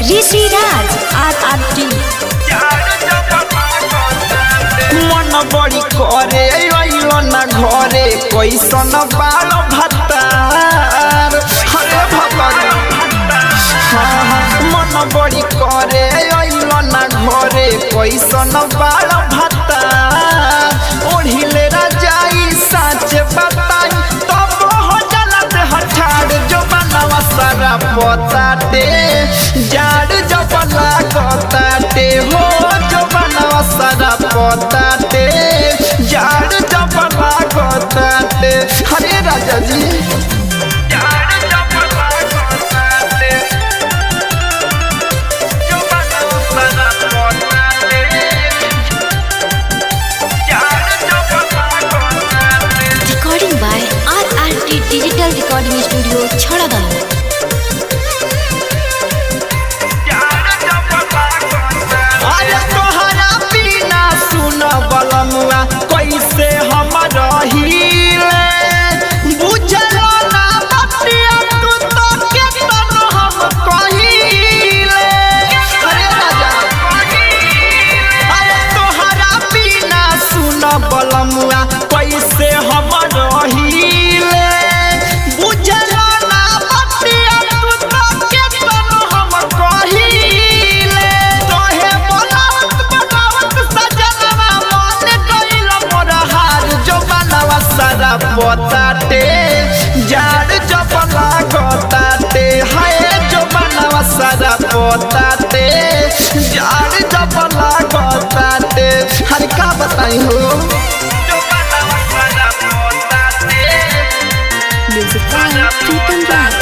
Rishiraj RRT मन बड़ी करे अइलो ना घरे कैसन बाल भत्तार हरे भगवान मन बड़ी करे अइलो ना घरे कैसन बाल भत्तार ओढ़िले राजाई साच बताई तब हो जलत हठाड़ जो बनवा सारा पताटे जाड़ जबला कताटे हो जो बनवा सारा पताटे जाड़ जबला कताटे हरे राजा जी जाड़ जबला कताटे जो बनवा सारा पताटे जाड़ जबला कताटे। Recording by RRT digital recording studio छड़ादानो। बलमुआ कैसे हम रहीले बुझलो ना बतिया तू तो केतन हम कहीले अरे राजा अरे तोहरा बिना सुन बलमुआ कैसे हम रहीले बुझलो ना बतिया तू तो केतन हम कहीले तोहे बनावत सजनवा सारा पताटे जाड़ जबला गताटे हाय जो बनवा सारा पताटे जाड़ जबला गताटे हर का बताई हो जो बनवा सारा पताटे म्यूजिक बाय प्रीतम राज।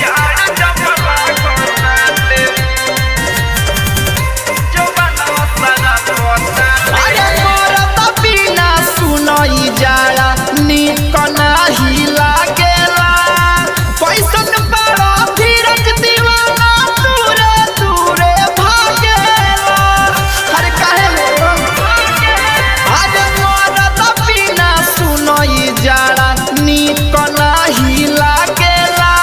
जाड़ जबला गताटे जो बनवा सारा पताटे सुनई जाड़ा निक नाही लागेला कैसन बड़ा धीरज दीवाना दूरे दूरे भागेला हर काहे हो आज मोरत बिना सुनई जाड़ा निक नाही लागेला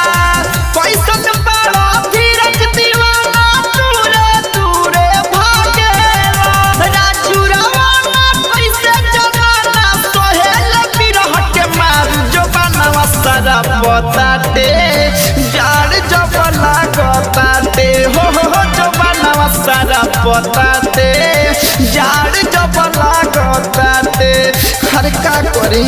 कैसन बड़ा धीरज दीवाना दूरे दूरे भागेला राजू रवाना कैसे सारा पताटे जाड़ जबला गताटे हो जो बनवा सारा पताटे जाड़ जबला गताटे हर का करी।